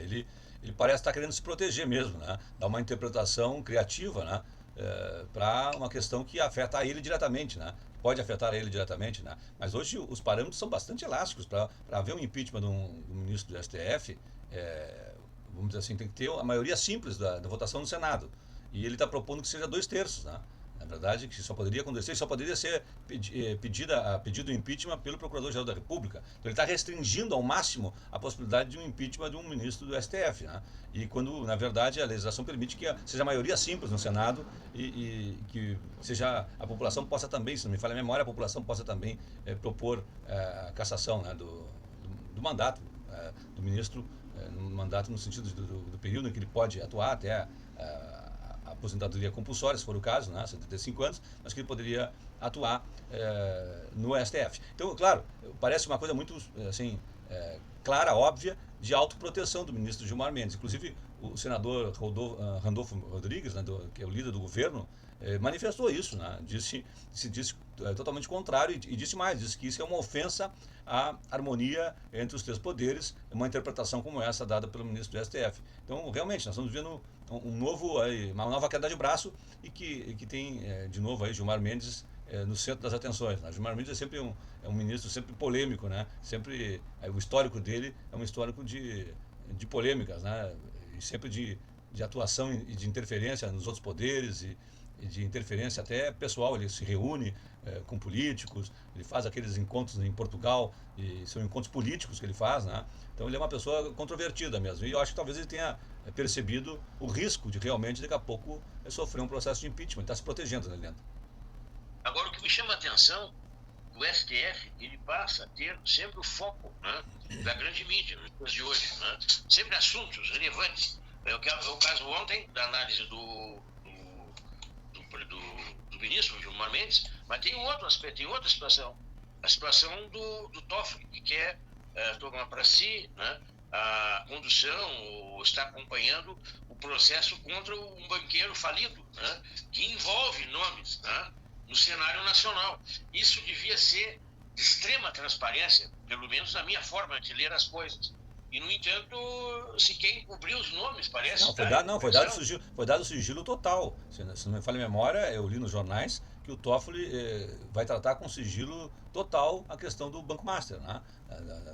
Ele parece estar querendo se proteger mesmo, né? Dar uma interpretação criativa, né? Para uma questão que afeta a ele diretamente, né? Pode afetar a ele diretamente, né? Mas hoje os parâmetros são bastante elásticos para haver um impeachment de um ministro do STF. Vamos dizer assim, tem que ter a maioria simples da votação no Senado. E ele está propondo que seja 2/3, né? Na verdade, que só poderia acontecer, só poderia ser pedido o impeachment pelo Procurador-Geral da República. Então ele está restringindo ao máximo a possibilidade de um impeachment de um ministro do STF, né? E quando, na verdade, a legislação permite que seja a maioria simples no Senado e que seja a população possa também, se não me falha a memória, a população possa também propor a cassação, né, do mandato do ministro, no mandato no sentido do período em que ele pode atuar até a aposentadoria compulsória, se for o caso, né, 75 anos, mas que ele poderia atuar no STF. Então, claro, parece uma coisa muito assim, clara, óbvia, de autoproteção do ministro Gilmar Mendes. Inclusive, o senador Randolfo Rodrigues, né, que é o líder do governo, manifestou isso, né? Disse totalmente contrário e disse mais, disse que isso é uma ofensa à harmonia entre os três poderes, uma interpretação como essa dada pelo ministro do STF. Então, realmente, nós estamos vendo uma nova queda de braço e que tem, de novo, aí, Gilmar Mendes no centro das atenções, né? Gilmar Mendes é sempre um ministro sempre polêmico, né? Sempre, o histórico dele é um histórico de polêmicas, né? E sempre de atuação e de interferência nos outros poderes e de interferência até pessoal. Ele se reúne com políticos, ele faz aqueles encontros em Portugal, e são encontros políticos que ele faz, né? Então ele é uma pessoa controvertida mesmo. E eu acho que talvez ele tenha percebido o risco de realmente, daqui a pouco, sofrer um processo de impeachment. Ele está se protegendo, né, Leandro? Agora, o que me chama a atenção, o STF, ele passa a ter sempre o foco, né, da grande mídia nos dias de hoje, né? Sempre assuntos relevantes. É o caso ontem da análise do ministro Gilmar Mendes, mas tem um outro aspecto, tem outra situação. A situação do Toffoli, que quer tomar para si, né, a condução, ou está acompanhando o processo contra um banqueiro falido, né, que envolve nomes, né, no cenário nacional. Isso devia ser de extrema transparência, pelo menos na minha forma de ler as coisas. E, no entanto, se quer encobrir os nomes, parece. Não, foi dado sigilo total. Se não me falha a memória, eu li nos jornais que o Toffoli vai tratar com sigilo total a questão do Banco Master, né?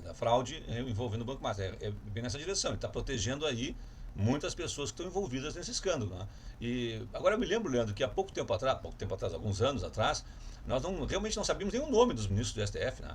Da fraude envolvendo o Banco Master. É bem nessa direção. Ele está protegendo aí muitas pessoas que estão envolvidas nesse escândalo, né? E agora eu me lembro, Leandro, que há pouco tempo atrás, alguns anos atrás, nós realmente não sabíamos nem o nome dos ministros do STF, né?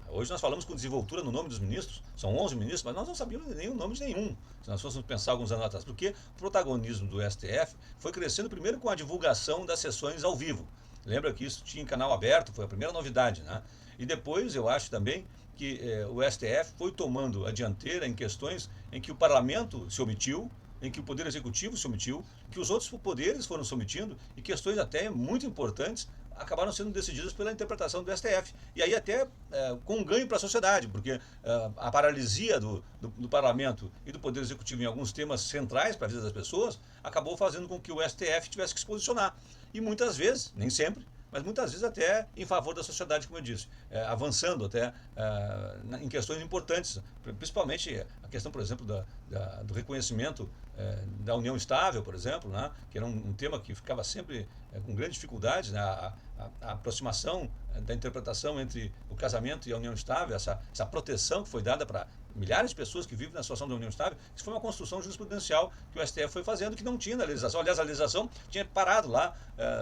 Hoje nós falamos com desenvoltura no nome dos ministros, são 11 ministros, mas nós não sabíamos nem o nome de nenhum, se nós fôssemos pensar alguns anos atrás, porque o protagonismo do STF foi crescendo primeiro com a divulgação das sessões ao vivo. Lembra que isso tinha em canal aberto, foi a primeira novidade, né? E depois eu acho também que o STF foi tomando a dianteira em questões em que o parlamento se omitiu, em que o Poder Executivo se omitiu, que os outros poderes foram se omitindo e questões até muito importantes acabaram sendo decididas pela interpretação do STF. E aí até com um ganho para a sociedade, porque a paralisia do parlamento e do Poder Executivo em alguns temas centrais para a vida das pessoas acabou fazendo com que o STF tivesse que se posicionar. E muitas vezes, nem sempre, mas muitas vezes até em favor da sociedade, como eu disse, avançando até em questões importantes, principalmente a questão, por exemplo, do reconhecimento da união estável, por exemplo, né, que era um tema que ficava sempre com grande dificuldade, né, a aproximação da interpretação entre o casamento e a união estável, essa proteção que foi dada para milhares de pessoas que vivem na situação da união estável. Isso foi uma construção jurisprudencial que o STF foi fazendo, que não tinha na legislação. Aliás, a legislação tinha parado lá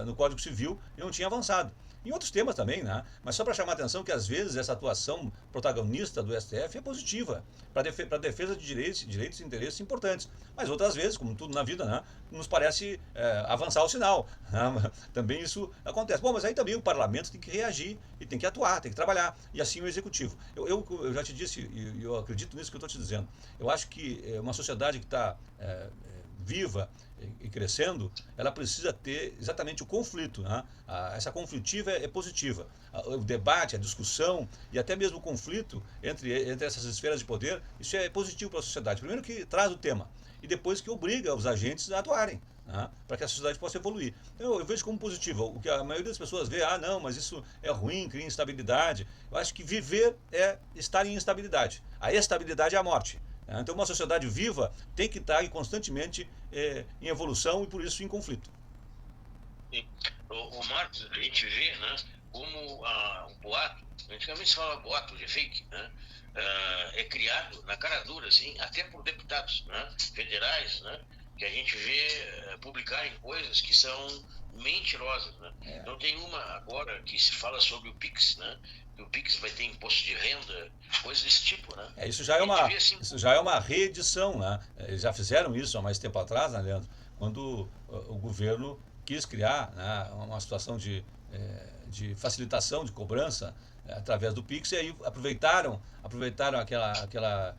no Código Civil e não tinha avançado. Em outros temas também, né? Mas só para chamar a atenção que às vezes essa atuação protagonista do STF é positiva para a defesa de direitos e interesses importantes. Mas outras vezes, como tudo na vida, né, nos parece avançar o sinal, né? Também isso acontece. Bom, mas aí também o parlamento tem que reagir e tem que atuar, tem que trabalhar. E assim o executivo. Eu já te disse, e eu acredito nisso que eu estou te dizendo. Eu acho que uma sociedade que está viva e crescendo, ela precisa ter exatamente o conflito, né? Essa conflitiva é positiva. O debate, a discussão e até mesmo o conflito entre essas esferas de poder, isso é positivo para a sociedade. Primeiro que traz o tema e depois que obriga os agentes a atuarem, né? Para que a sociedade possa evoluir. Eu vejo como positivo. O que a maioria das pessoas vê, não, mas isso é ruim, cria instabilidade. Eu acho que viver é estar em instabilidade. A estabilidade é a morte. Né? Então, uma sociedade viva tem que estar constantemente em evolução e, por isso, em conflito. Sim. O Marcos, a gente vê, né, como um boato, antigamente se falava boato de fake, né, é criado na cara dura, assim, até por deputados, né, federais, né, que a gente vê publicarem coisas que são mentirosas, né? Então tem uma agora que se fala sobre o Pix, né, que o Pix vai ter imposto de renda, coisas desse tipo, né? Isso Assim, isso já é uma reedição, né? Eles já fizeram isso há mais tempo atrás, né, Leandro? Quando o governo quis criar, né, uma situação de facilitação de cobrança através do Pix, e aí aproveitaram aquela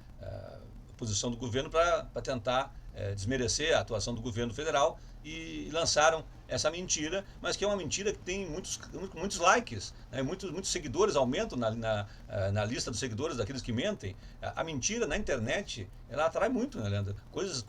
posição do governo para tentar desmerecer a atuação do governo federal e lançaram essa mentira, mas que é uma mentira que tem muitos likes, né? Muitos seguidores, aumentam na lista dos seguidores daqueles que mentem. A mentira na internet, ela atrai muito, né, Leandro? Coisas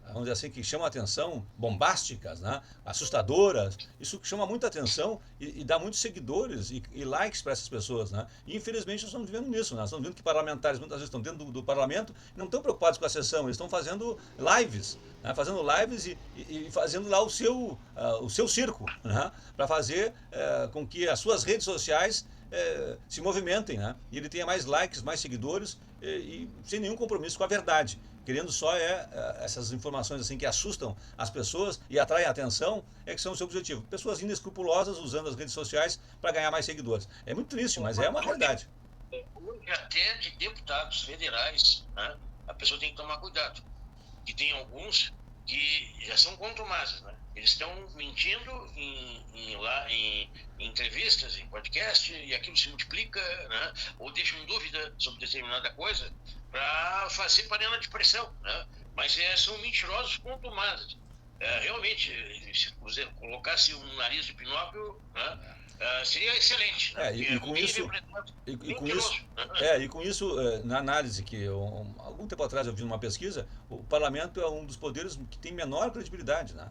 vamos dizer assim, que chamam a atenção, bombásticas, né? Assustadoras, isso chama muita atenção e dá muitos seguidores e likes para essas pessoas, né? E infelizmente nós estamos vendo nisso, né? Nós estamos vendo que parlamentares muitas vezes estão dentro do parlamento e não estão preocupados com a sessão, eles estão fazendo lives, né? Fazendo lives e fazendo lá o seu circo, né? Para fazer com que as suas redes sociais se movimentem, né? E ele tenha mais likes, mais seguidores e sem nenhum compromisso com a verdade, querendo só essas informações assim que assustam as pessoas e atraem a atenção, que são o seu objetivo. Pessoas inescrupulosas usando as redes sociais para ganhar mais seguidores. É muito triste, mas é uma realidade. Até de deputados federais, né, a pessoa tem que tomar cuidado. Que tem alguns que já são contumazes, né? Eles estão mentindo em entrevistas, em podcast, e aquilo se multiplica, né? Ou deixam dúvida sobre determinada coisa para fazer panela de pressão, né? Mas são mentirosos contumazes. Realmente, se colocasse um nariz de Pinóquio, né? Seria excelente. Né? E com isso, na análise que algum tempo atrás eu vi numa pesquisa, o parlamento é um dos poderes que tem menor credibilidade, né?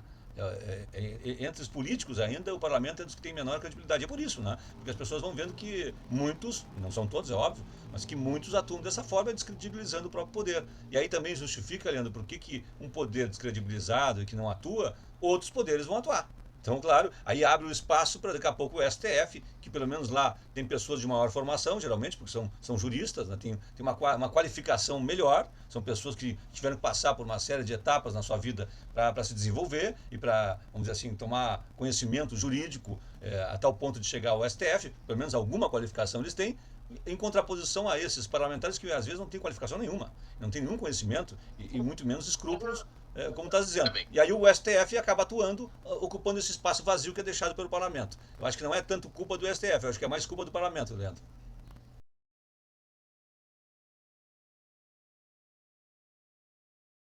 Entre os políticos ainda, o parlamento é dos que tem menor credibilidade. É por isso, né? Porque as pessoas vão vendo que muitos, não são todos, é óbvio, mas que muitos atuam dessa forma, descredibilizando o próprio poder. E aí também justifica, Leandro, por que um poder descredibilizado e que não atua, outros poderes vão atuar. Então, claro, aí abre o espaço para daqui a pouco o STF, que pelo menos lá tem pessoas de maior formação, geralmente, porque são juristas, né? Tem uma qualificação melhor, são pessoas que tiveram que passar por uma série de etapas na sua vida para se desenvolver e para, vamos dizer assim, tomar conhecimento jurídico a tal ponto de chegar ao STF, pelo menos alguma qualificação eles têm, em contraposição a esses parlamentares que às vezes não têm qualificação nenhuma, não têm nenhum conhecimento e muito menos escrúpulos, como está dizendo. E aí o STF acaba atuando, ocupando esse espaço vazio que é deixado pelo parlamento. Eu acho que não é tanto culpa do STF, eu acho que é mais culpa do parlamento, Leandro.